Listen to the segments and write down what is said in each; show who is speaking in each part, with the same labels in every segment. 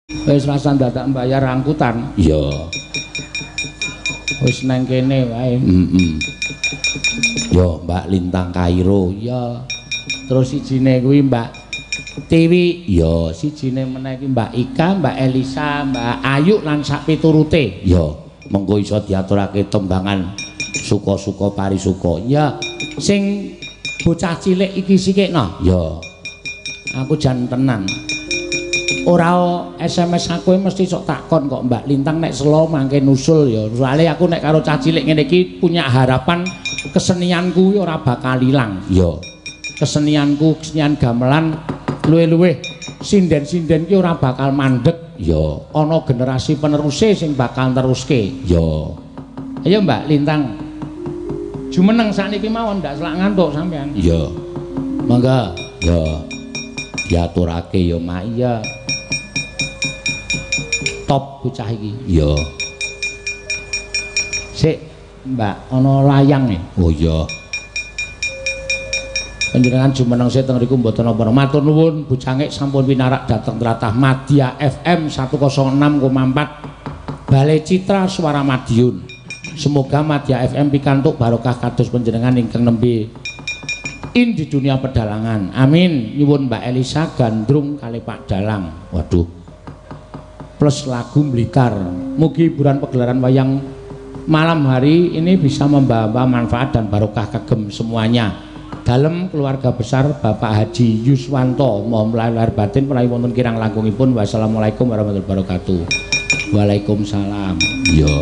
Speaker 1: Wis rasan dadak mbayar angkutan.
Speaker 2: Iya.
Speaker 1: Wis nang kene wae.
Speaker 2: Yo Mbak Lintang Kairo.
Speaker 1: Iya. Terus sijine kuwi Mbak Tiwi.
Speaker 2: Iya.
Speaker 1: Sijine meneh iki Mbak Ika, Mbak Elisa, Mbak Ayu lan sak piturute.
Speaker 2: Iya. Mengko iso diaturake tembangan suka-suka parisuka.
Speaker 1: Iya. Sing bocah cilik iki sikekno.
Speaker 2: Iya.
Speaker 1: Aku jan tenan. Ora SMS aku mesti sok takon kok Mbak Lintang nek selo mangke nusul ya. Soale aku nek karo cah cilik ngene iki punya harapan kesenianku ora bakal ilang.
Speaker 2: Iya.
Speaker 1: Kesenianku, kesenian gamelan luwih-luwih sinden-sinden ki ora bakal mandeg.
Speaker 2: Iya.
Speaker 1: Ana generasi peneruse sing bakal teruske.
Speaker 2: Iya.
Speaker 1: Ayo Mbak Lintang. Jumeneng sakniki mawon ndak selak ngantuk sampean.
Speaker 2: Iya.
Speaker 1: Mangga.
Speaker 2: Ya. Diaturake ya Mak.
Speaker 1: Iya. Top bocah iki.
Speaker 2: Iya.
Speaker 1: Sik, Mbak, ana layang e.
Speaker 2: Oh iya.
Speaker 1: Panjenengan jumeneng sih teng mriku mboten napa. Matur nuwun bocangik sampun pinarak dhateng tlatah Madya FM 106,4 Balai Citra Suara Madiun. Semoga Madya FM pikantuk barokah kados panjenengan ingkang nembe di dunia pedalangan. Amin. Nyuwun Mbak Elisa gandrung kali Pak Dalang.
Speaker 2: Waduh.
Speaker 1: Plus lagu Blitar. Mugi hiburan pegelaran wayang malam hari ini bisa membawa manfaat dan barokah kagem semuanya. Dalam keluarga besar Bapak Haji Yuswanto, mohon lahir batin menawi wonten kirang langkungipun. Wassalamualaikum warahmatullahi wabarakatuh. Waalaikumsalam.
Speaker 2: Iya.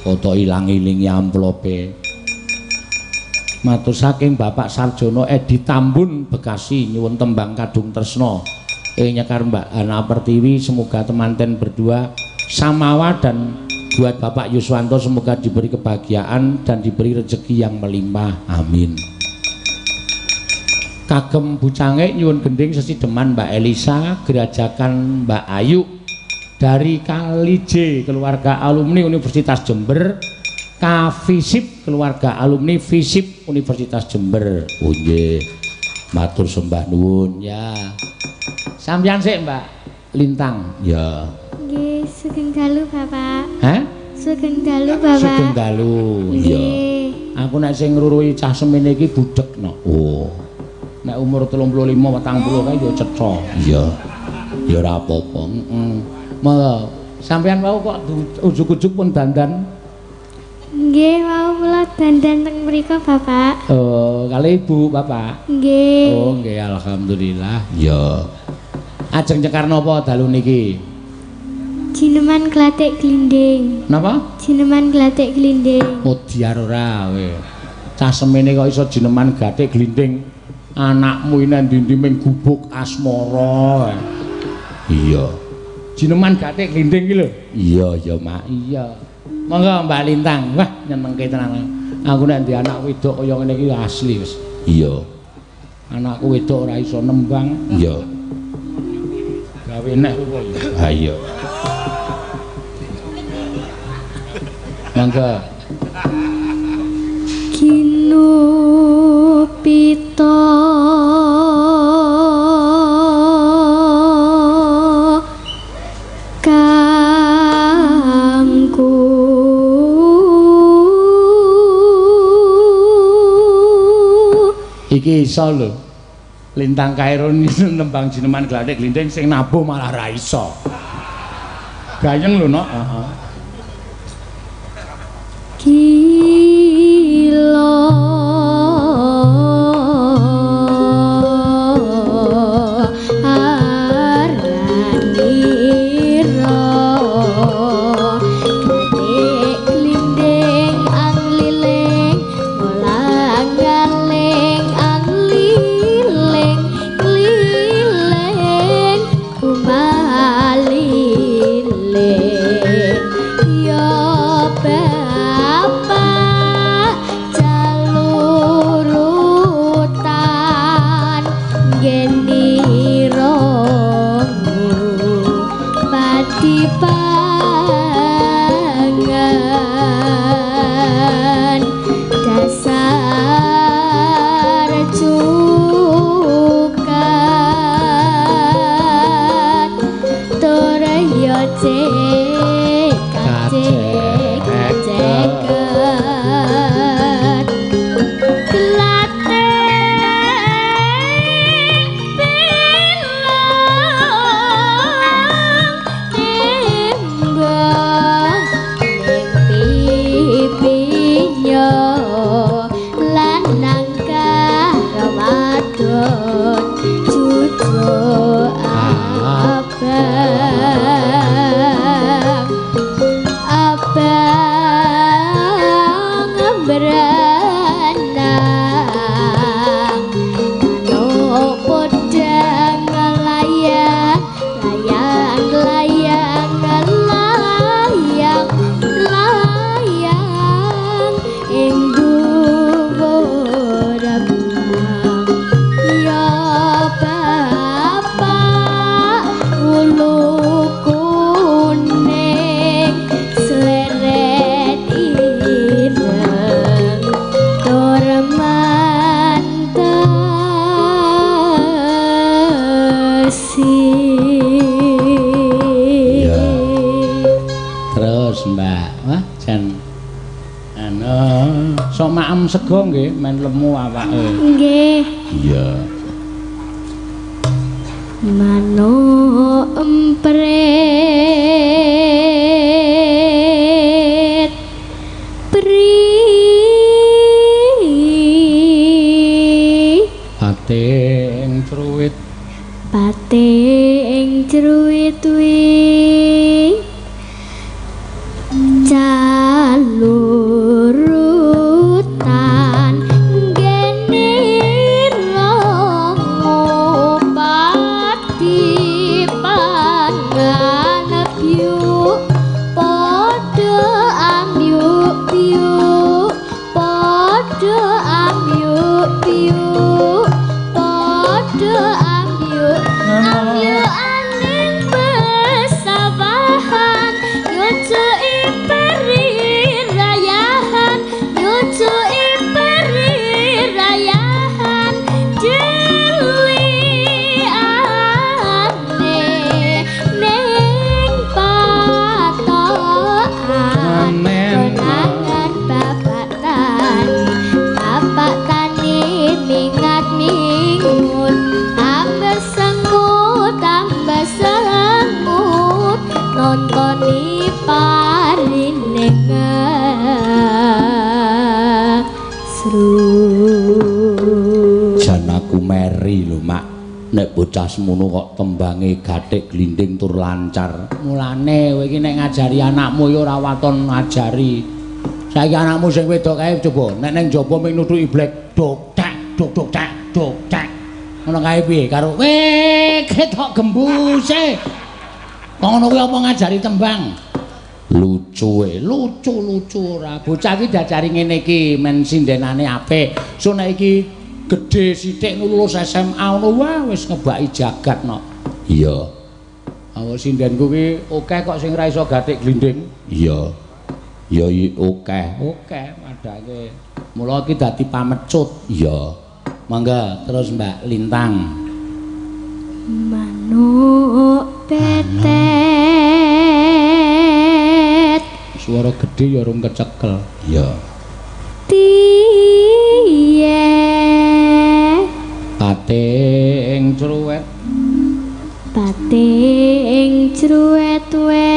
Speaker 2: Foto ilang-ilingi amplope. Matur saking Bapak Sarjono Edi Tambun Bekasi nyuwun tembang Kadung Tresno. Nyekar Mbak Ana Pertiwi, semoga temanten berdua samawa, dan buat Bapak Yuswanto semoga diberi kebahagiaan dan diberi rezeki yang melimpah. Amin. Kagem bucange nyuwun gending sesideman Mbak Elisa, gerajakan Mbak Ayu dari Kali J keluarga alumni Universitas Jember, Kavisip keluarga alumni Visip Universitas Jember. Oh nggih. Matur sembah nuwun ya. Sampeyan sik Mbak Lintang. Ya.
Speaker 3: Nggih, sugeng dalu Bapak.
Speaker 1: Hah?
Speaker 3: Sugeng dalu Bapak.
Speaker 1: Sugeng dalu. Iya. Aku nek sing ngruruhi cah semene iki budhekno. Oh. Nek umur 35 40 kae ya cetha. Iya. Ya ora apa-apa. Heeh. Sampeyan wau kok ujug-ujug pun dandan.
Speaker 3: Nggih, wau kula dandan teng mriku Bapak.
Speaker 1: Oh, kali Ibu, Bapak.
Speaker 3: Nggih.
Speaker 1: Oh, nggih alhamdulillah. Ya. Ajeng cekar napa dalu niki?
Speaker 3: Jineman glathik glinding.
Speaker 1: Napa?
Speaker 3: Jineman glathik glinding.
Speaker 1: Modiar ora we. Cah semene kok iso jineman glathik glinding. Anakmu ini ndi-ndi ming gubuk asmara. Iya. Jineman glathik glinding iki lho. Iya, ya Mak. Iya. Monggo Mbak Lintang. Wah, nyenengke tenan. Aku nek ndek anak wedok kaya ngene iki asli wis. Iya. Anakku wedok ora iso nembang. Iya. Gawe nek kok. Ha iya. Mangga.
Speaker 3: Kinupita kangku
Speaker 1: iki iso lho. Lintang Kairo nembang jineman glathik glinding sing nabuh malah ra iso. Gayeng lho, Nok. Heeh.
Speaker 3: Kilo araniro glathik glinding angliling molang-aling angliling kliling kumaliling ya Bapak jalu
Speaker 2: Ayam sego nggih, men lemu awake.
Speaker 3: Nggih.
Speaker 2: Iya.
Speaker 3: Manuk empret pri
Speaker 2: pating cruwit
Speaker 3: wi calurutan gene pati pangan piuk padha amyuk piuk padha amyuk piuk padha amyuk aning besabahan yucu iperi rayahan yucu iperi rayahan jeliane ning patokan konangan bapak tani mingat mingut tambah sengut nontoni parinengan
Speaker 2: jan aku meri lho mak nek bocah semono kok tembange gathik glinding tur lancar mulane kowe iki nek ngajari anakmu ya ora waton ngajari saiki anakmu sing wedok kae coba nek ning jaba ming nutuki blek dok tak ngono kae piye karo ketok gembuse ngono kuwi apa ngajari tembang lucu ora bocah iki diajari ngene iki men sindenane apik so nek iki gedhe sithik lulus SMA ngono wah wis ngebaki jagat no iya awak sindenku ki akeh kok sing ra iso gathik glinding iya akeh padake mula iki dadi pamecut iya mangga terus Mbak Lintang
Speaker 3: manuk petet
Speaker 2: suara gede ya rung kecekel iya
Speaker 3: tiye
Speaker 2: pating cruwet
Speaker 3: we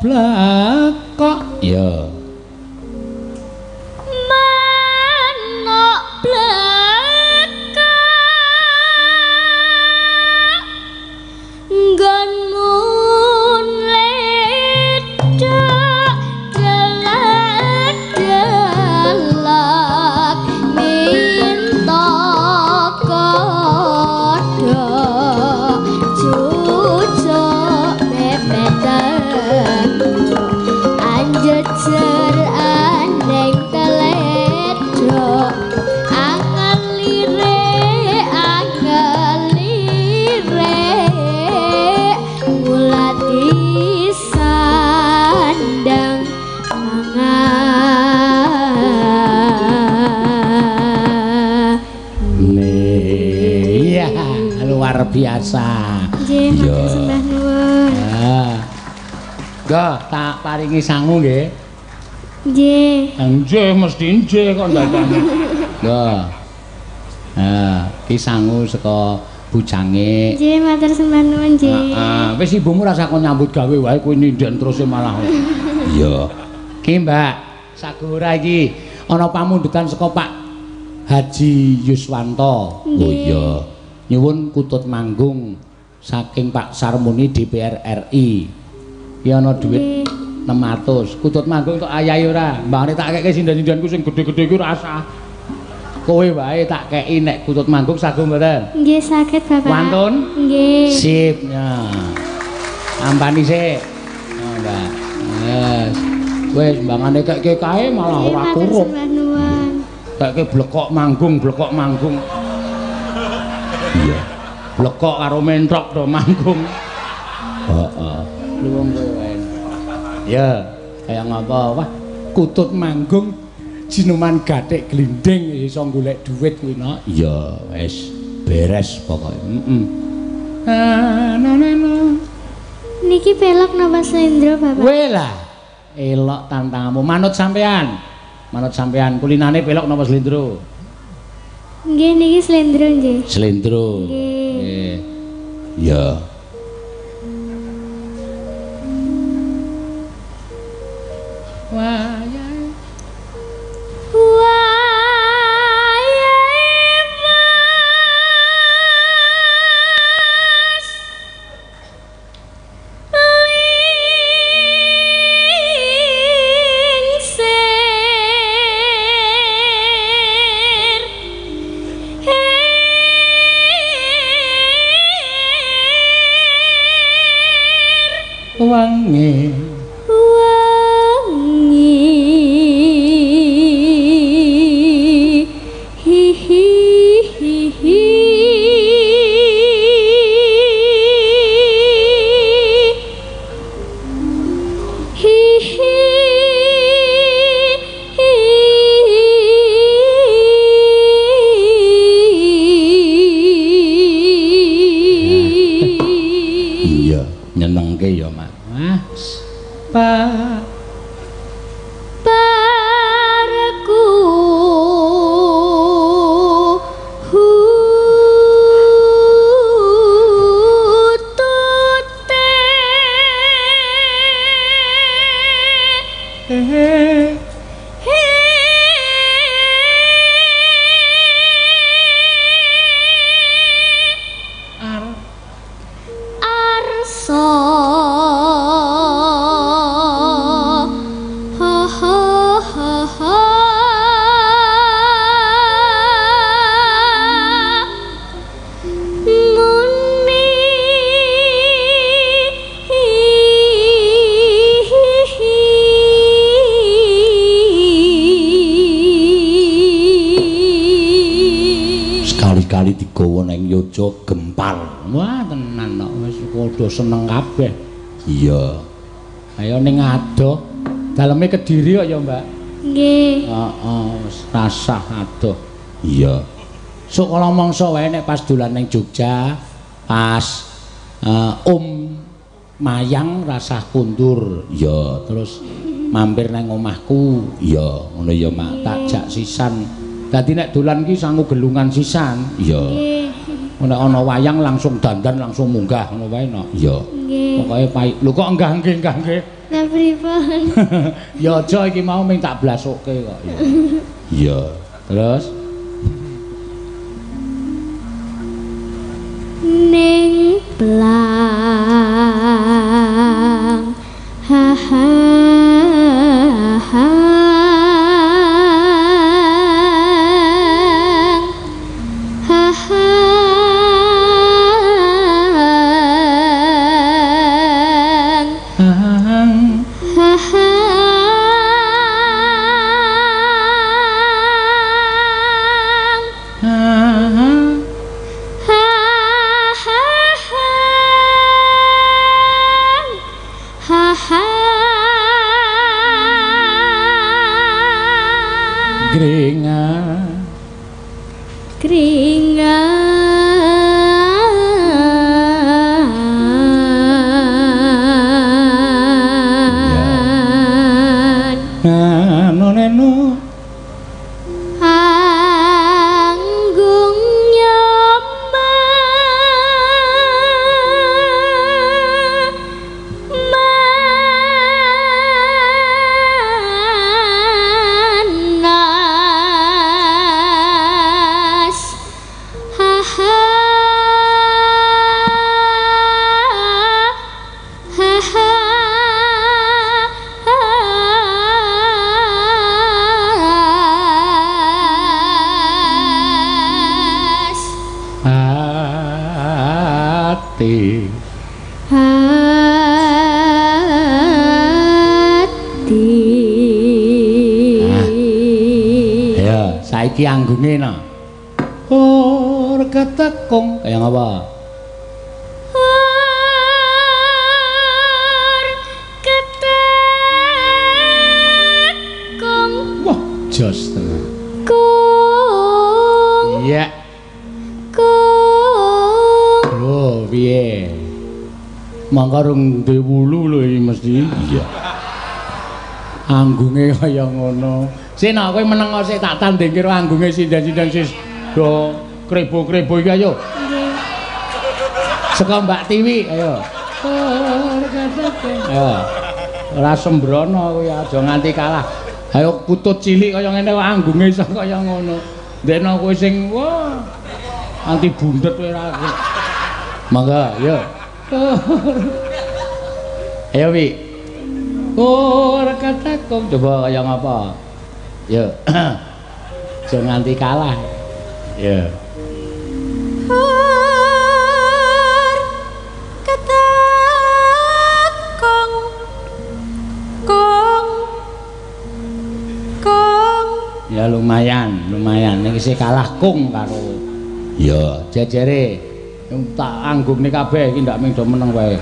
Speaker 2: blekok ya
Speaker 3: manuk blekok nggonmu ledok delak minta kodhok cucuk bebeten anjejer aneng teledok angel lirik mulati sandang mangan
Speaker 2: iya luar biasa
Speaker 3: iya sembah nuwun
Speaker 2: Go, tak paringi sangu nggih.
Speaker 3: Nggih.
Speaker 2: Nggih, mesti nggih kok ndadane. Go. Ki sangu saka bujange.
Speaker 3: Nggih, matur sembah nuwun nggih.
Speaker 2: Heeh, wis ibumu rasa kon nyambut gawe wae kowe ninden terus malah. Iya. Ki, Mbak, Sagora iki ana pamundutan saka Pak Haji Yuswanto. Oh iya. Nyuwun kutut manggung saking Pak Sarmuni DPR RI. Ya ana dhuwit 600. Kutut manggung tok ayahe ora. Mbakne tak kekek sindan-sindanku sing gedhe-gedhe iku rasa. Kowe wae tak kei nek Kutut Manggung sagung mboten?
Speaker 3: Nggih saged Bapak.
Speaker 2: Wantun?
Speaker 3: Nggih.
Speaker 2: Sip. Ya. Ampani sik. Oh, Mbak. Yes. Wis mbangane keke kae malah ora kurup. Keke blekok manggung. Iya. Blekok karo mentrok to manggung. Heeh. Luwung kowe wae. Ya, kaya ngapa? Wah, Kutut Manggung Jineman gathik glinding iso golek dhuwit kuwi no. Iya, wis beres pokoke.
Speaker 3: Niki pelok napa slendro, Bapak?
Speaker 2: Weh lah. Elok tantanganmu. Manut sampean. Kulinane pelok napa slendro?
Speaker 3: Nggih niki slendro nggih.
Speaker 2: Slendro.
Speaker 3: Nggih.
Speaker 2: Ya. Wah, ya. Wangi
Speaker 3: hi hi hi hi
Speaker 2: iya nyenengke ya Mak. Mas Pak
Speaker 3: Parku
Speaker 2: sekali-kali digawa nang Yoja gempar. Wah tenan kok wis padha seneng kabeh. Iya. Ayo ning adoh. Daleme Kediri kok ya, Mbak?
Speaker 3: Nggih.
Speaker 2: Heeh, wis rasah adoh. Iya. Sok kala mangsa wae nek pas dolan ning Jogja, pas Mayang rasah kundur. Iya, terus mampir nang omahku. Iya, ngono ya, Mak. Tak jak sisan. Dadi nek dolan ki sangu gelungan sisan. Iya. Nek ana wayang langsung dandan langsung munggah ngono wae no. Iya. Pokoke pait. Lho kok enggah nggih.
Speaker 3: Lah pripun?
Speaker 2: Ya aja iki mau ming tak blasukke kok. Iya. Terus
Speaker 3: ning plang ha ha ha
Speaker 1: hati. Ya, saiki anggunge no. Ketekung kaya ngapa?
Speaker 3: Ketekung.
Speaker 1: Wah, jos tenan.
Speaker 3: Kung.
Speaker 1: Iya.
Speaker 3: Kung.
Speaker 1: Lho, piye? Mangka rung duwe wulu lho iki mesti. Iya. Anggunge kaya ngono. Sik nek kowe meneng sik tak tandingke karo anggunge sindan-sindan sis do krebo-krebo iki ayo.
Speaker 3: Nggih.
Speaker 1: Saka Mbak Tiwi ayo. Ayo. Ora sembrono kowe aja nganti kalah. Ayo putut cilik kaya ngene kok anggunge iso kaya ngono. Ndekno kowe sing wah anti bundet kowe ora. Mangga, yo. Ayo Wi. Katakom coba kaya ngapa? Yo. Aja nganti kalah. Yo.
Speaker 3: Ketekung. Kung. Kung.
Speaker 1: Ya lumayan. Nek isih kalah kung karo. Ya, jejere tak anggungne kabeh iki ndak mung do meneng wae.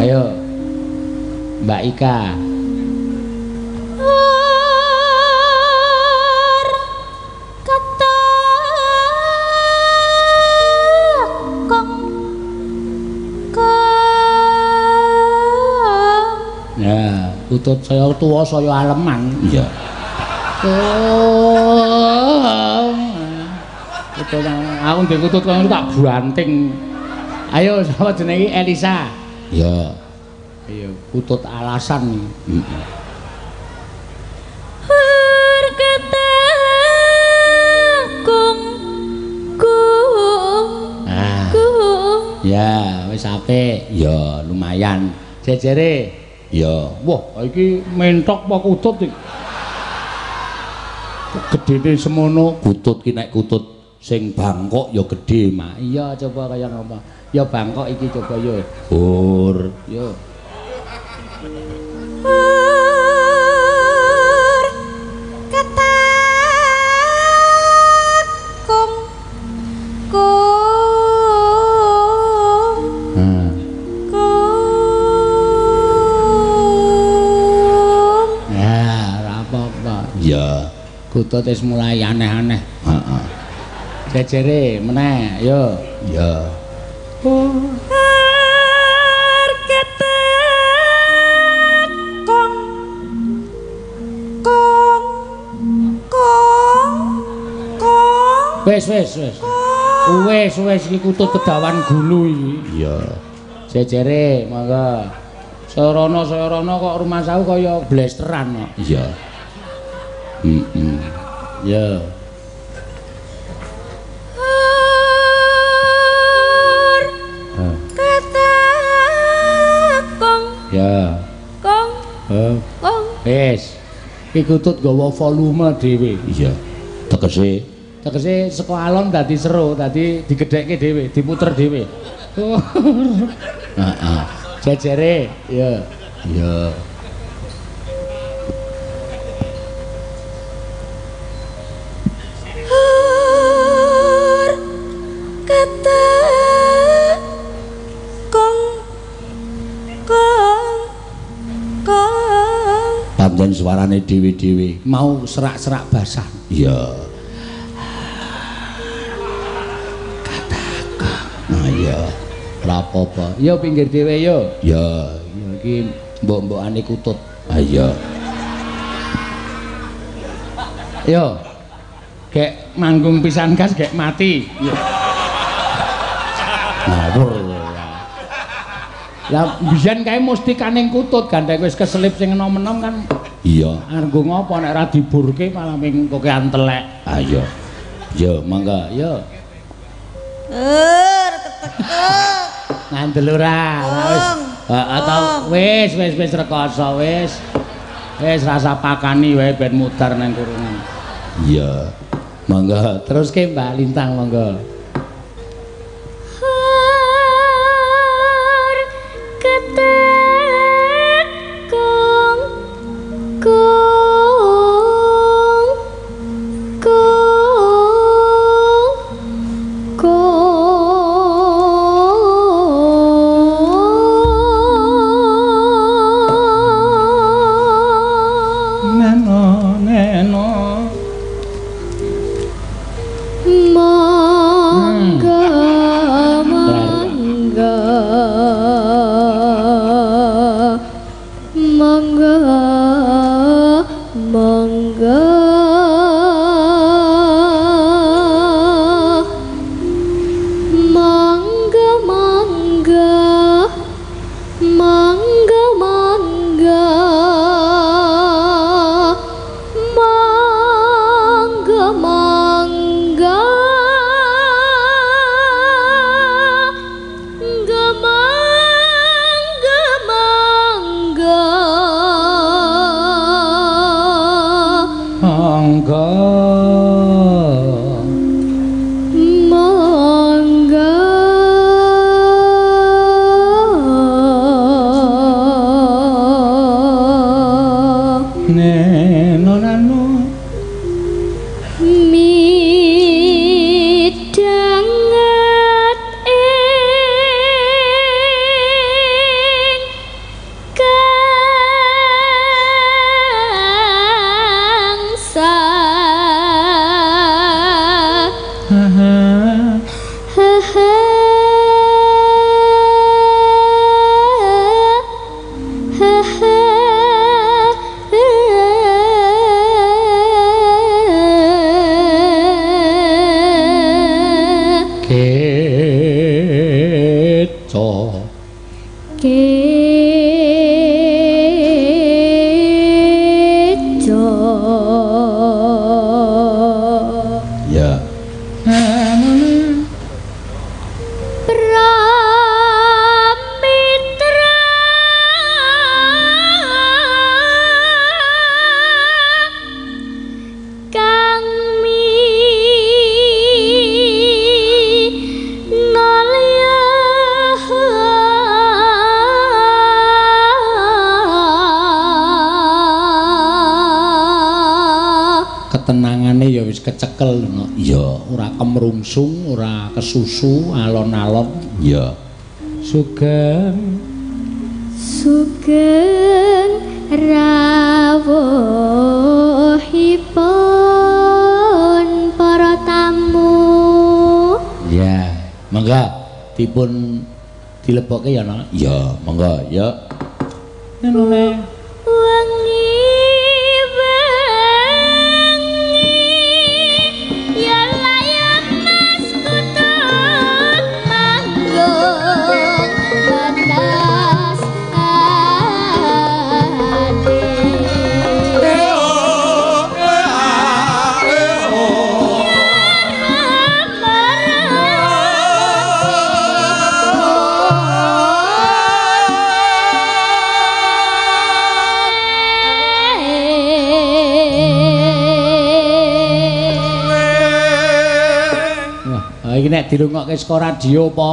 Speaker 1: Ayo. Mbak Ika. Ya, tutut saya tuwa saya aleman. Iya. Aku ndek kutut kono tak banting. Ayo sapa jenenge Elisa? Ya. Iya, kutut alasan. Heeh. Ya, wis apik. Ya, lumayan. Jejere. Ya. Wah, iki mentok apa kutut iki? Gedene semono kutut ki nek kutut sing bangkok ya gedhe, Mak. Iya, coba kaya ngapa? Ya bangkok iki coba yo. Hur, yo. Kutut wis mulai aneh-aneh. Heeh. Jejere meneh, yo. Ya. Wis iki kutut kedawan gulu iki. Iya. Jejere mangga. Sarana kok rumah saku kaya blesteran kok. Iya. Ya.
Speaker 3: Ketekung.
Speaker 1: Ya.
Speaker 3: Kong.
Speaker 1: Kong. Wis. Iki kutut gawa volume dhewe. Iya. Tegese saka alon dadi seru, dadi digedhekke dhewe, diputer dhewe. Heeh. Jejere, ya. Ya. Pancen suarane dhewe-dhewe mau serak-serak basah. Iya. Nah iya. Ora apa-apa. Ya pinggir dhewe yo. Ya, iki mbok-mbokane kutut. Ah iya. Yo. Gek manggung pisan gas gek mati. Ngawur. Lah biyen kae mesti kaning kutut gandeng wis keselip sing enom-enom kan. Iya. Argo ngopo nek ora diburke malah ming kokean telek. Ah iya. Yo mangga, yo. Ngandel ora. Wis. Wis rekoso wis. Wis rasa pakani wae ben mutar nang kurungan. Iya. Mangga, teruske Mbak Lintang mangga.
Speaker 2: Ketenangane ya wis kecekel no. Ya, ora kemrungsung, ora kesusu, alon-alon. Ya. Sugeng
Speaker 3: rawuhipun para tamu.
Speaker 2: Ya, monggo dipun dilebokke ya, no. Ya, monggo, ya. Nene.
Speaker 1: Iki nek dirungokke saka radio apa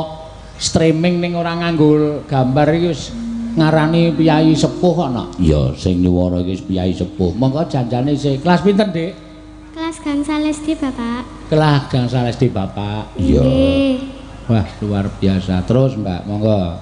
Speaker 1: streaming ning ora nganggo gambar iki wis ngarani piyai sepuh kok no.
Speaker 2: Iya, sing nyuwara iki piyai sepuh.
Speaker 1: Monggo janjane sik. Kelas pinten, Dik?
Speaker 3: Kelas gangsal SD, Bapak.
Speaker 1: Kelas gangsal SD, Bapak.
Speaker 2: Iya.
Speaker 1: Wah, luar biasa. Terus, Mbak, monggo.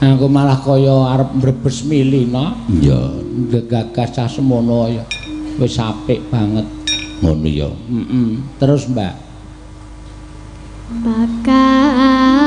Speaker 2: Aku malah kaya arep mbrebes milina.
Speaker 1: Iya,
Speaker 2: Gagas cah semono ya. Wis apik banget.
Speaker 1: Ngono ya.
Speaker 2: Terus, Mbak.
Speaker 3: Bakan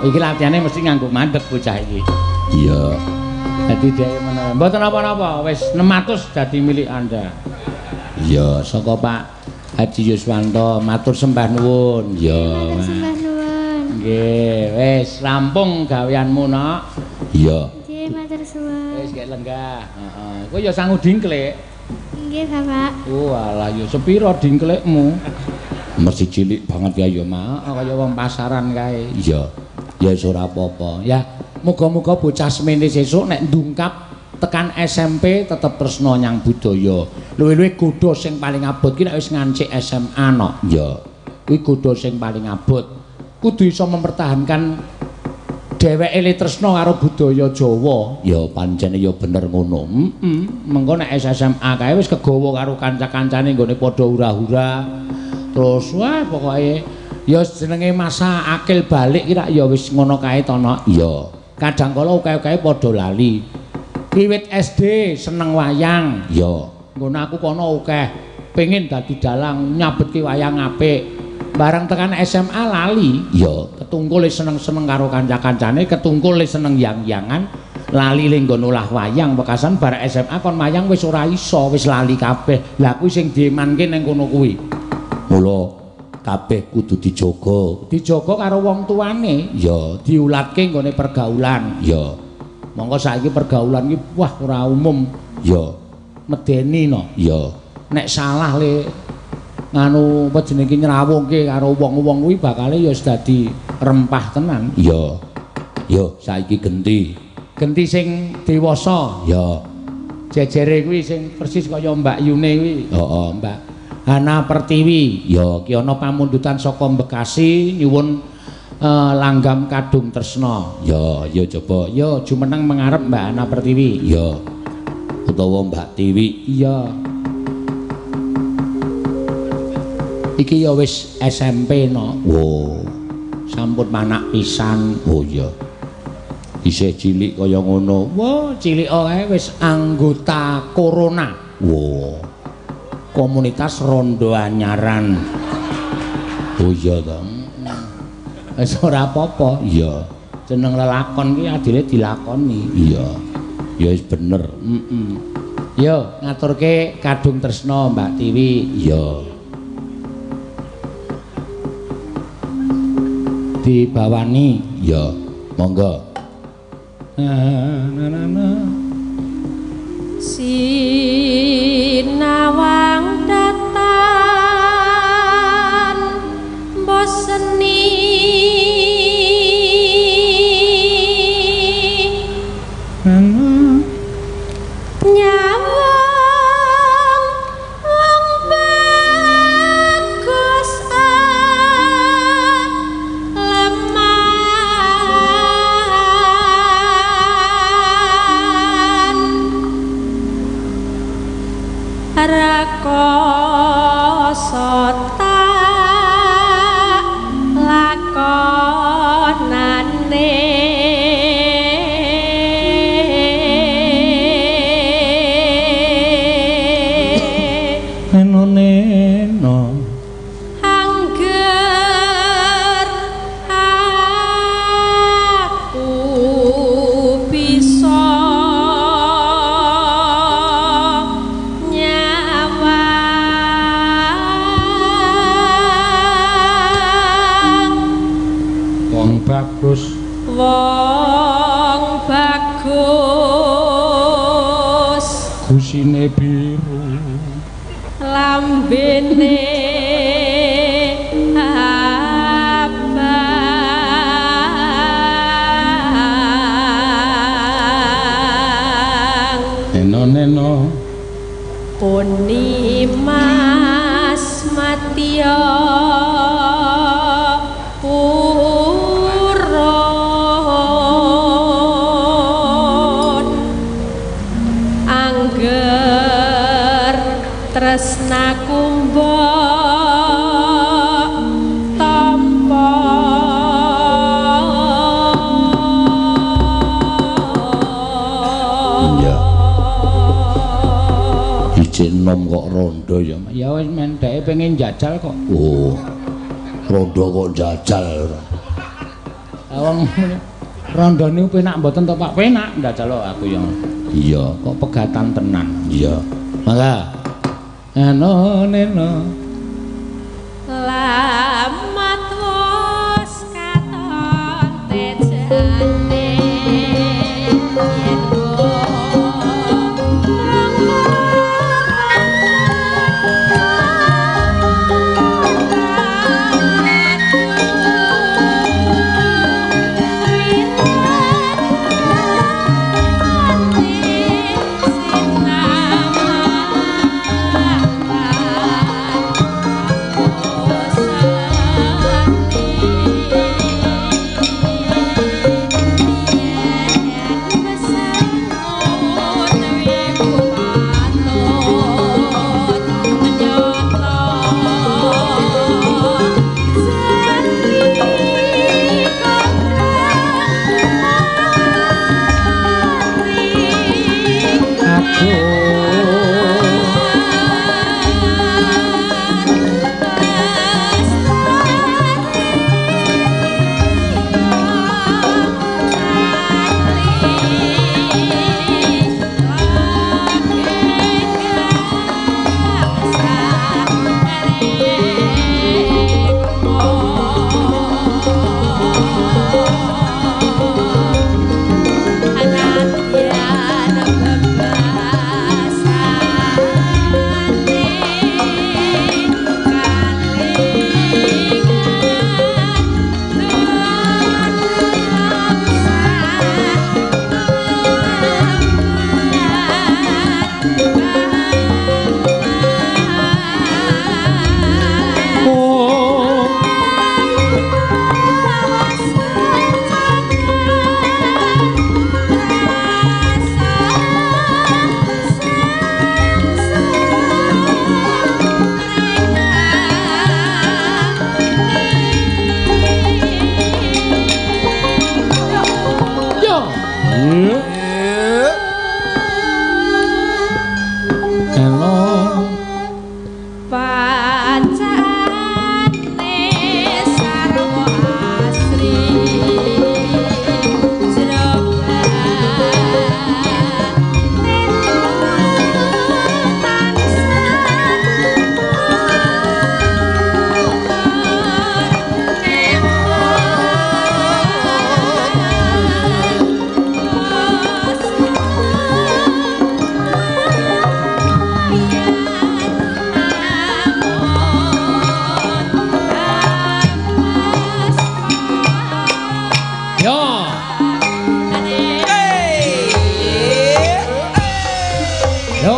Speaker 2: iki latihane mesti nganggo mandeg bocah iki.
Speaker 1: Iya.
Speaker 2: Dadi dhek menawa. Mboten napa-napa, wis 600 dadi milik Anda.
Speaker 1: Iya,
Speaker 2: saka Pak Haji Yuswanto, matur sembah nuwun.
Speaker 1: Iya.
Speaker 3: Sembah nuwun.
Speaker 2: Nggih, wis rampung gaweanmu, Nok.
Speaker 1: Iya.
Speaker 3: Nggih, matur suwun.
Speaker 2: Wis gek lenggah. Heeh. Kowe ya sangu dingklik.
Speaker 3: Nggih, Bapak.
Speaker 2: Walah, ya sepira dingklikmu?
Speaker 1: Mesti cilik banget ya
Speaker 2: Mak, kaya wong pasaran kae.
Speaker 1: Iya. Ya wis ora apa-apa.
Speaker 2: Ya, muga-muga bocah semene sesuk nek ndungkap tekan SMP tetep tresno nyang budaya. Luwih-luwih godho sing paling abot ki nek wis ngancik SMA no.
Speaker 1: Ya,
Speaker 2: kuwi godho sing paling abot. Kudu iso mempertahankan dheweke le tresno karo budaya Jawa.
Speaker 1: Ya pancene ya bener ngono.
Speaker 2: Mengko nek SMA kae wis kegawa karo kanca-kancane nggone padha hura-hura. Terus wah pokoke ya jenenge masa akil balik ki rak ya wis ngono kae to no.
Speaker 1: Iya.
Speaker 2: Kadang kala akeh-akeh padha lali. Wiwit SD seneng wayang.
Speaker 1: Iya.
Speaker 2: Ngono aku kono akeh pengin dadi dalang nyabetke wayang apik. Bareng tekan SMA lali.
Speaker 1: Iya.
Speaker 2: Ketungkul seneng-seneng karo kanca-kancane, ketungkul seneng yang-yangan, lali ning nggon olah wayang bekasan bar SMA kon wayang wis ora iso, wis lali kabeh. Lah kuwi sing diemanke ning kono kuwi.
Speaker 1: Mula kabeh kudu dijaga.
Speaker 2: Dijaga karo wong tuane.
Speaker 1: Ya,
Speaker 2: diulatke nggone pergaulan.
Speaker 1: Ya.
Speaker 2: Monggo saiki pergaulan iki wah ora umum.
Speaker 1: Ya.
Speaker 2: Medeni no.
Speaker 1: Ya.
Speaker 2: Nek salah le nganu apa jenenge nyrawungke karo wong-wong kuwi bakale ya dadi rempah tenan.
Speaker 1: Ya. Ya, saiki genti.
Speaker 2: genti sing dewasa.
Speaker 1: Ya.
Speaker 2: Jejere kuwi sing persis kaya Mbak Yune kuwi.
Speaker 1: Heeh.
Speaker 2: Mbak Hana Pertiwi.
Speaker 1: Ya.
Speaker 2: Ki ana pamundutan saka Bekasi nyuwun langgam kadung tresna.
Speaker 1: Ya, ya coba.
Speaker 2: Ya jumeneng mengarep Mbak Hana Pertiwi.
Speaker 1: Ya. Utawa Mbak Tiwi.
Speaker 2: Iya. Iki ya wis SMP no.
Speaker 1: Wow.
Speaker 2: Sampun manak pisan.
Speaker 1: Oh iya. Isih cilik kaya ngono.
Speaker 2: Wah, cilik ae wis anggota Corona.
Speaker 1: Wow.
Speaker 2: Komunitas Rondo Anyaran.
Speaker 1: Oh iya ta.
Speaker 2: Wis ora apa-apa.
Speaker 1: Iya.
Speaker 2: Jeneng lelakon ki adile dilakoni.
Speaker 1: Iya. Ya wis bener.
Speaker 2: Yo, ngaturke kadung tresna Mbak Tiwi.
Speaker 1: Iya.
Speaker 2: Dibawani.
Speaker 1: Ya, monggo.
Speaker 4: Sinawang datan boseni nyawang wong bagus rakoso tak lakonane
Speaker 2: neno
Speaker 4: angger aku bisa
Speaker 2: bagus
Speaker 4: wong bagus
Speaker 2: gusine biru
Speaker 4: lambene abang
Speaker 2: neno
Speaker 4: puni mas matio tresnaku mbok tampa
Speaker 1: iya ijek nom kok rondo ya
Speaker 2: ya wis men dhek pengen jajal kok
Speaker 1: oh rondo kok jajal
Speaker 2: wong rondo niku penak mboten to Pak penak njajal aku ya
Speaker 1: iya
Speaker 2: kok pegatan tenan
Speaker 1: iya
Speaker 2: mangga neno
Speaker 4: lamat wos katon tejane yen oh
Speaker 2: Yo. Yo.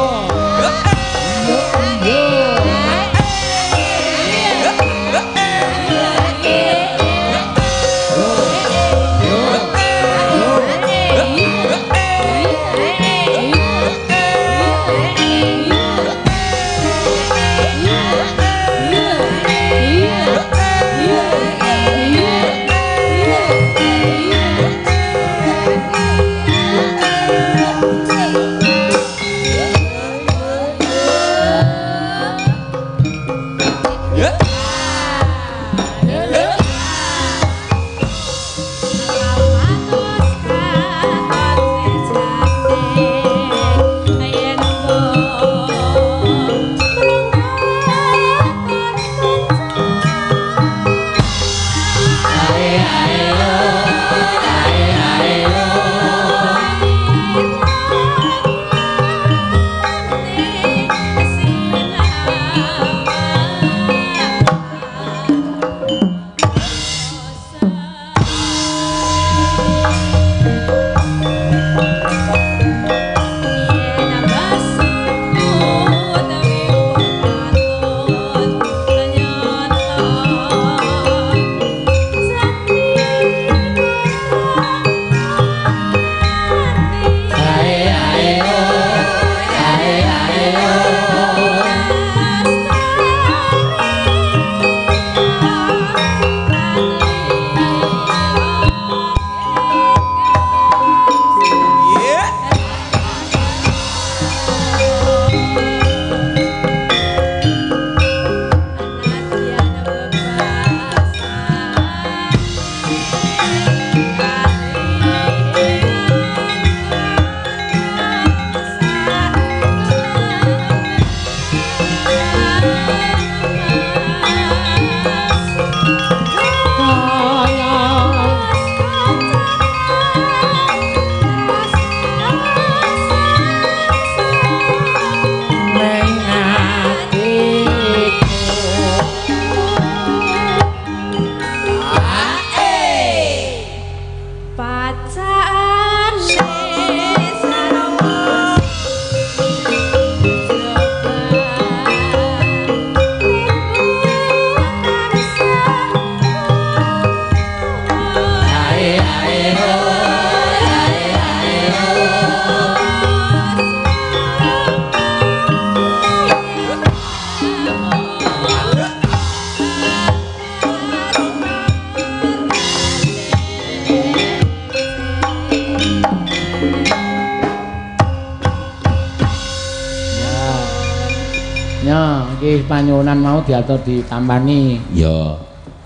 Speaker 2: Panyuwunan mau diatur ditampani.
Speaker 1: Ya,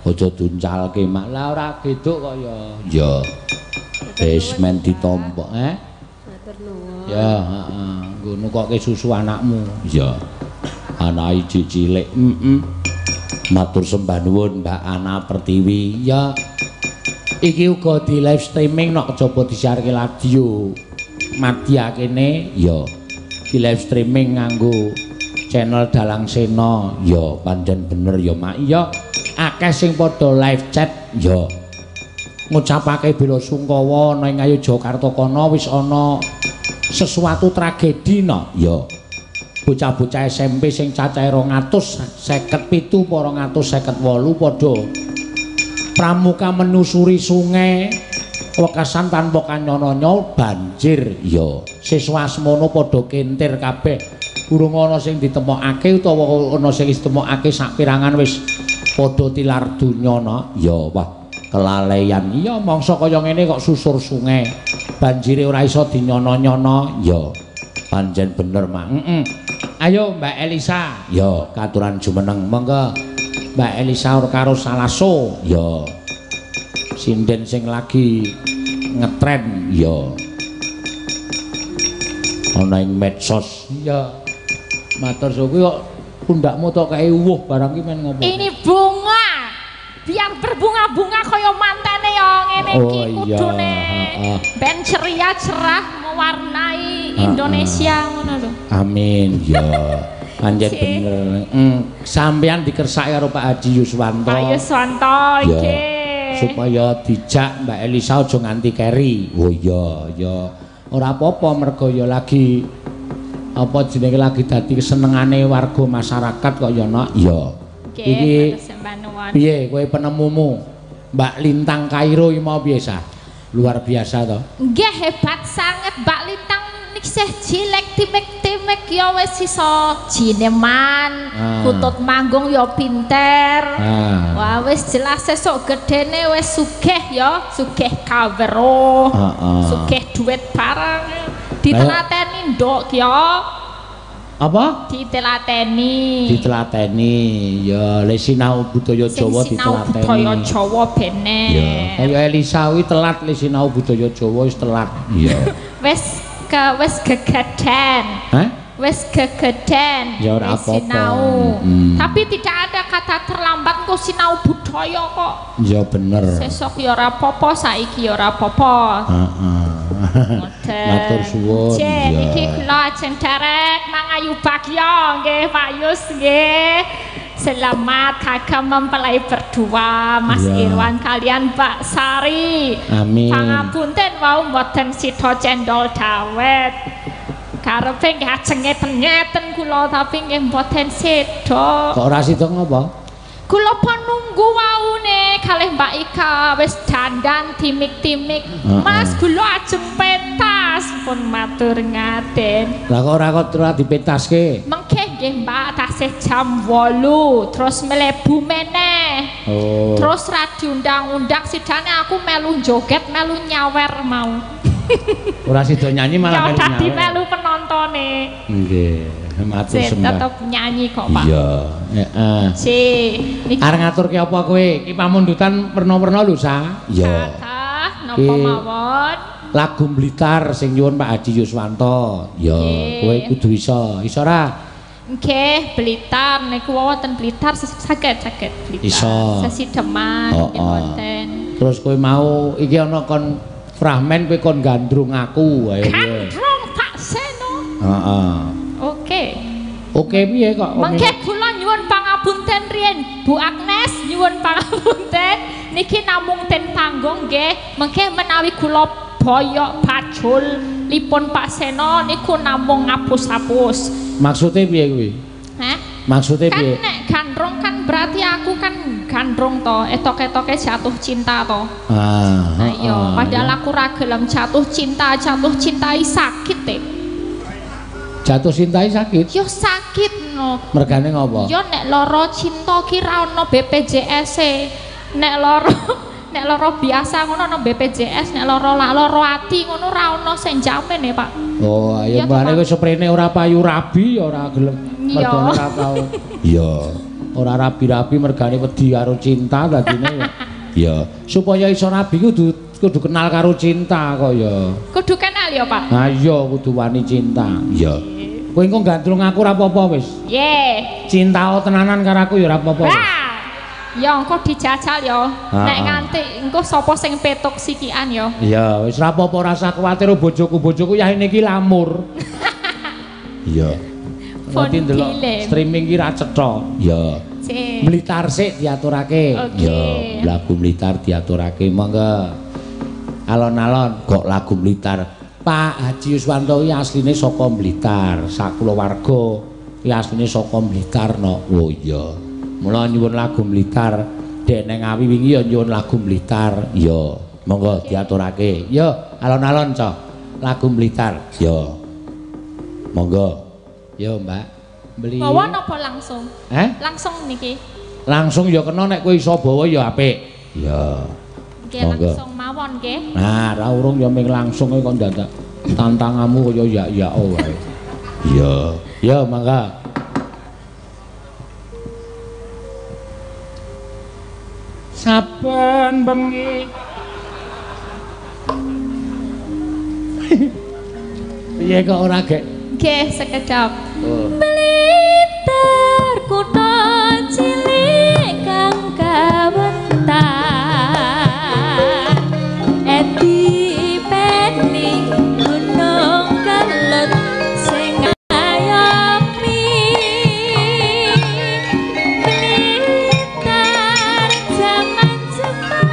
Speaker 1: aja duncalke mak.
Speaker 2: Lah ora geduk kok ya.
Speaker 1: Ya. Basement ditompok,
Speaker 4: Matur nuwun.
Speaker 2: Ya, heeh. Nggo nukokke susu anakmu.
Speaker 1: Ya. Anak cilik. Matur sembah nuwun Mbak Ana Pertiwi.
Speaker 2: Ya. Iki uga di live streaming nok coba disiarke radio. Madya kene
Speaker 1: Ya.
Speaker 2: Di live streaming nganggo channel Dalang Sena.
Speaker 1: Ya, pancen bener ya, Mak.
Speaker 2: Ya, akeh sing padha live chat.
Speaker 1: Ya.
Speaker 2: Ngucapake bela sungkawa ana ing Ngayogyakarta kono wis ana sesuatu tragedi no.
Speaker 1: Ya.
Speaker 2: Bocah-bocah SMP sing cacahe 257 apa 258 padha pramuka menusuri sungai wekasan tanpa kanyana-nyana banjir.
Speaker 1: Ya.
Speaker 2: Siswa semono padha kentir kabeh. Urung ana sing ditemokake utawa ana sing wis ditemokake sapirangan wis padha tilar donya no.
Speaker 1: Ya, wah, kelalaian.
Speaker 2: Iya, mangsa kaya ngene kok susur sungai. Banjire ora iso dinyana-nyana.
Speaker 1: Ya, pancen bener, Mak.
Speaker 2: Ayo Mbak Elisa.
Speaker 1: Ya,
Speaker 2: Katuran jumeneng. Monggo Mbak Elisa karo Salaso.
Speaker 1: Ya.
Speaker 2: Sinden sing lagi ngetren.
Speaker 1: Ya. Ana ing medsos.
Speaker 2: Iya. Matur suwun kok pundakmu tok kae wuh barang ki men ngopo?
Speaker 4: Ini bunga. Biar berbunga-bunga kaya mantene ya ngene iki kudune. Ben ceria cerah mewarnai Indonesia ngono lho.
Speaker 2: Amin ya. Pancen bener. Sampeyan dikersaki karo Pak Haji Yuswanto.
Speaker 4: Pak Yuswanto iki.
Speaker 2: supaya dijak Mbak Elisa aja nganti keri. Oh iya, ya. Ora apa-apa mergo ya lagi apa jenenge lagi dadi kesenengane warga masyarakat kok ya nok. Iya. Iki piye kowe penemumu Mbak Lintang Kairo iki mau biasa. Luar biasa to.
Speaker 4: Nggih hebat sangat Mbak Lintang nik sih cilek timek-timek ya wis iso jineman, kutut manggung ya pinter. Wah wis jelas sesuk gedene wis sugih ya, sugih kawero. Sugih duit barang. Ditelateni nduk ya. Apa? Ditelateni ya le sinau budaya Jawa ditelateni. Sinau budaya Jawa bene. Ya,
Speaker 2: kaya Elisa kuwi telat le sinau budaya Jawa wis telat. Iya.
Speaker 4: Wis gegeden.
Speaker 2: Hah?
Speaker 4: Wis gegeden.
Speaker 2: Ya ora apa-apa.
Speaker 4: Sinau. Tapi tidak ada kata terlambat kok sinau budaya kok.
Speaker 2: Ya bener.
Speaker 4: Sesuk ya ora apa-apa, saiki ya ora apa-apa.
Speaker 2: Matur suwun.
Speaker 4: Niki kula ajeng derek Mangayu Bagya nggih Pak Yus nggih. Selamat kakak mempelai berdua Mas Irwan kalian Mbak Sari.
Speaker 2: Amin.
Speaker 4: Pangapunten wau mboten sida cendol dawet. Karepe nggih ajenge ngeten kula tapi nggih mboten sida.
Speaker 2: Kok ora sida ngopo?
Speaker 4: Kula penunggu waune kalih Mbak Ika wis dandan timik-timik. Mas kula ajeng pentas pun matur ngaten.
Speaker 2: Lah kok ora dipentaske?
Speaker 4: Mengke nggih Mbak tasih jam 8 terus mlebu meneh. Terus ra diundang-undang sidane aku melu joget, melu nyawer mau.
Speaker 2: Ora sida nyanyi malah melu nyawer.
Speaker 4: Ya dadi melu penontone.
Speaker 2: Nggih. Matur sembah.
Speaker 4: Tetep nyanyi kok Pak.
Speaker 2: Iya, heeh. Arep ngaturke apa kowe? Iki pamundutan werna-werna lho, Sa.
Speaker 4: Iya. Napa mawon?
Speaker 2: Lagu Blitar sing nyuwun Pak Haji Yuswanto. Ya, kowe kudu iso. Iso ora?
Speaker 4: Nggih, Blitar niku wonten Blitar saged Blitar.
Speaker 2: Iso.
Speaker 4: Sesideman wonten.
Speaker 2: Terus kowe mau iki ana kon fragmen kowe kon gandrung aku ayo.
Speaker 4: Gandrung Pak Seno.
Speaker 2: Heeh. Oke piye kok?
Speaker 4: Mengke kula nyuwun pangapunten riyen Bu Agnes nyuwun pangapunten niki namung ten panggung nggih. Mengke menawi kula boyok bajul lipun Pak Seno niku namung ngapus-hapus.
Speaker 2: Maksude piye kuwi?
Speaker 4: Hah?
Speaker 2: Maksude piye?
Speaker 4: Kan nek gandrung kan berarti aku kan gandrung to, etok-etoke jatuh cinta to. Iya, padahal aku ra gelem jatuh cinta sakit teh.
Speaker 2: Jatuh cintai sakit?
Speaker 4: Yo sakit no.
Speaker 2: Mergane ngopo?
Speaker 4: Yo nek loro cinta ki ra ono BPJS e. Nek loro biasa ngono ono BPJS, nek loro ati ngono ra ono sing jamin Pak.
Speaker 2: Oh, ayo mbane kowe sprene ora payu rabi ora gelem. Mergane ora tau. Iya. Ora rabi-rabi mergane wedi karo cinta dadine. Ya, supaya iso rabi kudu kenal karo cinta kok ya.
Speaker 4: Kudu kenal ya, Pak.
Speaker 2: Ha iya kudu wani cinta. Iya. Kowe engko gandrung aku ora apa-apa wis.
Speaker 4: Nggih.
Speaker 2: Cinta tenanan karo aku ya ora apa-apa.
Speaker 4: Ya engko dijajal ya. Nek nganti engko sapa sing petuk sikian ya.
Speaker 2: Iya, wis ora apa-apa rasa kuwatir bojoku yahine iki lamur. Iya. Nanti ndelok streaming ki ra cetha. Iya. Blitar sik diaturake. Ya, lagu Blitar diaturake monggo. Alon-alon kok lagu Blitar. Pak Haji Yuswanto iki asline saka Blitar, sakulawarga iki asline saka Blitar no. Oh iya. Mula nyuwun lagu Blitar, Dek Neng Awi wingi ya nyuwun lagu Blitar. Iya, monggo diaturake. Yo, alon-alon cok. Lagu Blitar. Yo. Monggo. Yo, Mbak. Beli.
Speaker 4: Bawa napa langsung? Langsung niki.
Speaker 2: Langsung ya kena nek kowe iso bawa ya apik. Ya.
Speaker 4: Nggih langsung mawon nggih.
Speaker 2: Nah, ra urung ya ming langsung kok ndadak tantanganmu kaya ya wae. Iya. Ya, mangga. Saben bengi. Piye kok ora gek?
Speaker 4: Nggih, sekedap. Blitar kutha cilik kang kawentar eti peni gunung kelet sing ngayomi Blitar jaman Jepang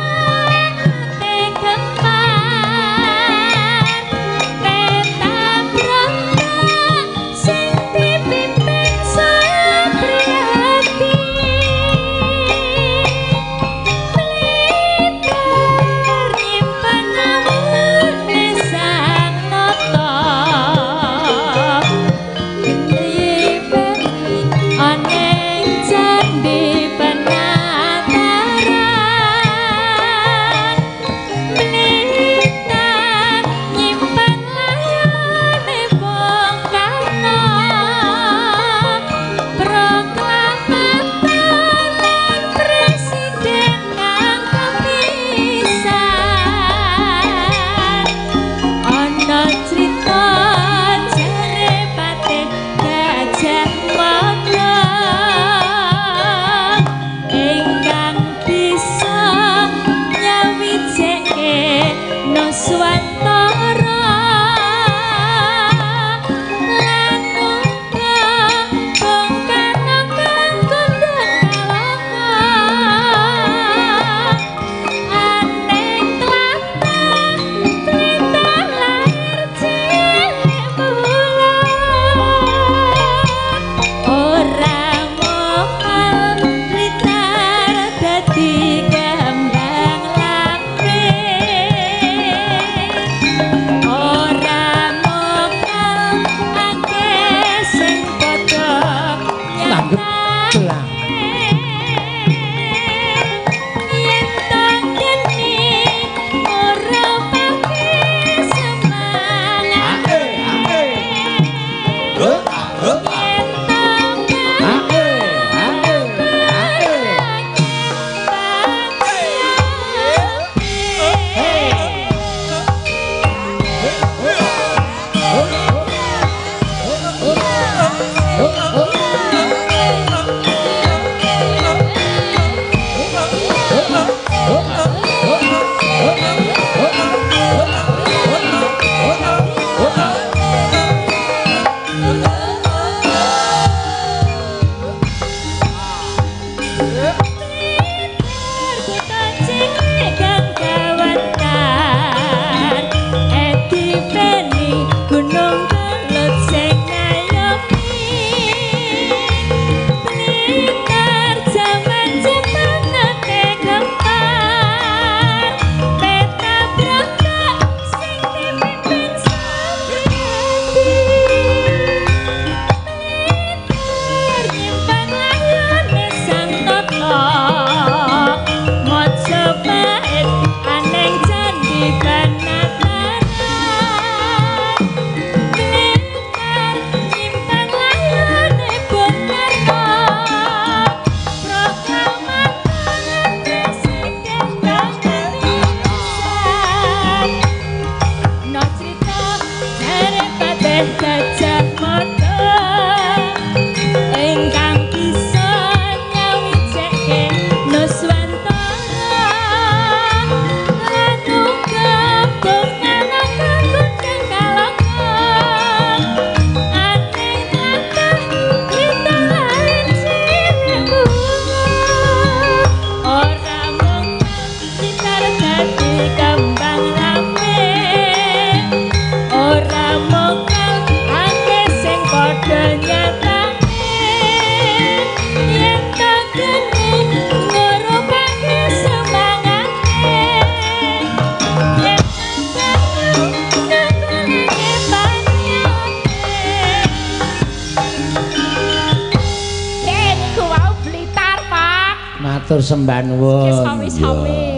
Speaker 2: matur sembah nuwun.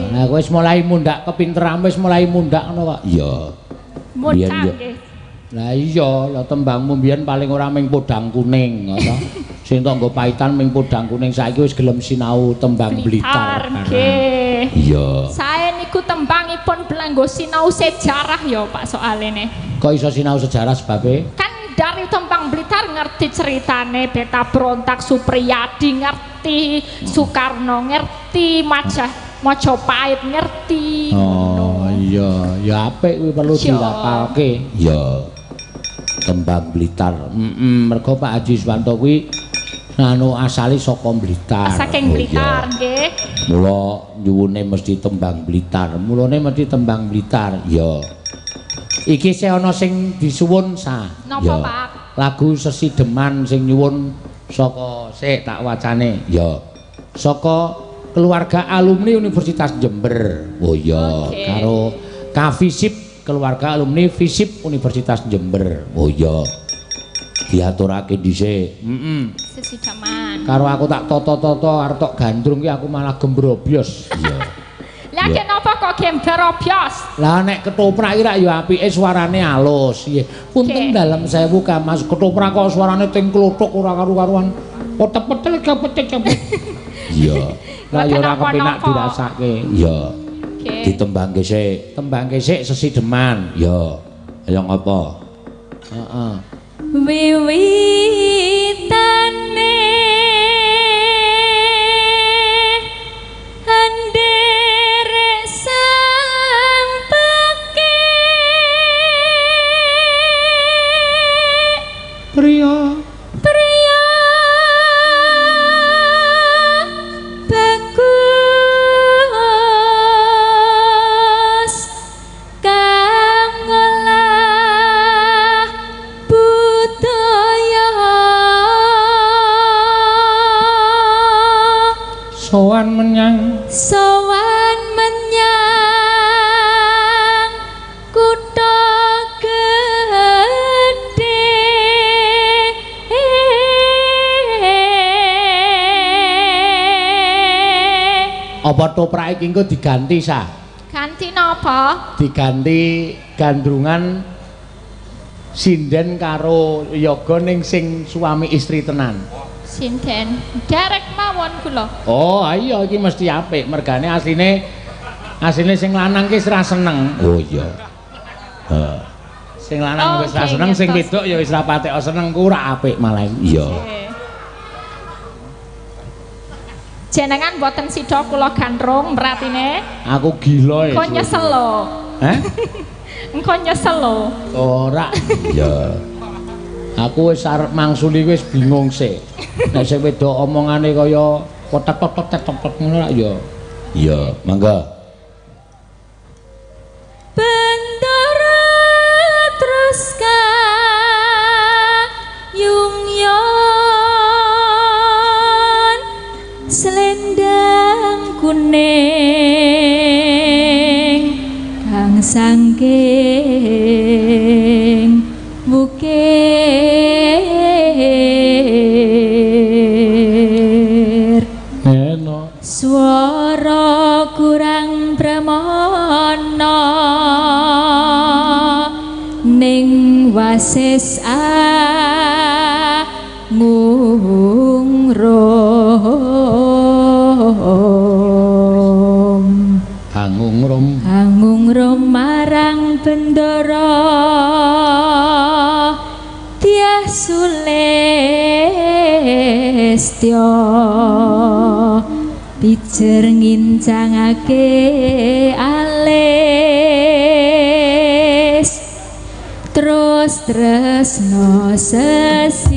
Speaker 2: Nah, kowe wis mulai mundhak kepinteran, wis mulai mundhak ngono kok. Iya.
Speaker 4: Mundhak nggih.
Speaker 2: Lah iya, lha tembangmu mbiyen paling ora ming podang kuning, ngono. Sing tok nggo paitan ming podang kuning, saiki wis gelem sinau tembang Blitar.
Speaker 4: Nggih.
Speaker 2: Iya.
Speaker 4: Sae niku tembangipun blanggo sinau sejarah ya, Pak soalene.
Speaker 2: Kok iso sinau sejarah sebabe?
Speaker 4: Kan dari tembang Blitar ngerti ceritane Beta Brontak, Supriyadi ngerti, Soekarno ngerti, Majapahit ngerti.
Speaker 2: Oh iya, ya apik kuwi perlu dilapalke. Ya. Tembang Blitar. Mergo Pak Haji Suwanto kuwi anu asale saka Blitar.
Speaker 4: Saking Blitar nggih.
Speaker 2: Mula nyuwune mesti tembang Blitar. Mulane mesti tembang Blitar. Ya. Iki sih ana sing disuwun
Speaker 4: Napa, Pak?
Speaker 2: Lagu Sesideman sing nyuwun saka sik tak wacane. Ya. Saka keluarga alumni Universitas Jember. Oh iya, karo Kavisip keluarga alumni Visip Universitas Jember. Oh iya. Diaturake dhisik.
Speaker 4: Sesideman.
Speaker 2: Karo aku tak toto-toto arep tok gandrung ki aku malah gembrobyos. Iya.
Speaker 4: Lah kenapa kok gembrobyos?
Speaker 2: Lah nek ketoprak iki rak ya apike suarane alus. Nggih. Punten dalem 1000 Mas ketoprak kok suarane ting klothok ora karu-karuan. Petek-petek kepet-kepet. Iya. Lah ya ora kepenak dirasake. Iya. Ditembangke sik. Tembangke sik Sesideman. Ya. Kaya ngapa? Heeh.
Speaker 4: Wiwitane anderek sang peke
Speaker 2: Apa toprak iki engko diganti sa?
Speaker 4: Ganti napa?
Speaker 2: Diganti gandrungan sinden karo yoga ning sing suami istri tenan.
Speaker 4: Sinden. Derek mawon kula.
Speaker 2: Oh, iya iki mesti apik. Mergane asline sing lanang ki wis ra seneng. Oh iya. Heeh. Sing lanang wis ra seneng, sing wedok ya wis ra patek seneng ku ora apik malah. Iya.
Speaker 4: Jenengan mboten sida kula gandrung meratine.
Speaker 2: Aku gila ya.
Speaker 4: Engko nyesel lho.
Speaker 2: Hah?
Speaker 4: Engko nyesel lho.
Speaker 2: Ora. Iya. Aku wis arep mangsuli wis bingung sik. Nek sing wedok omongane kaya kotek-kotek ngono lak ya. Iya, mangga.
Speaker 4: Bendara terus kayungyon selendang kuning kang sangking bukir
Speaker 2: enak
Speaker 4: swara kurang pramana ning wasis angungrum marang bendara Dyah Sulistya pijer ngincangake alis terus tresno sesidemah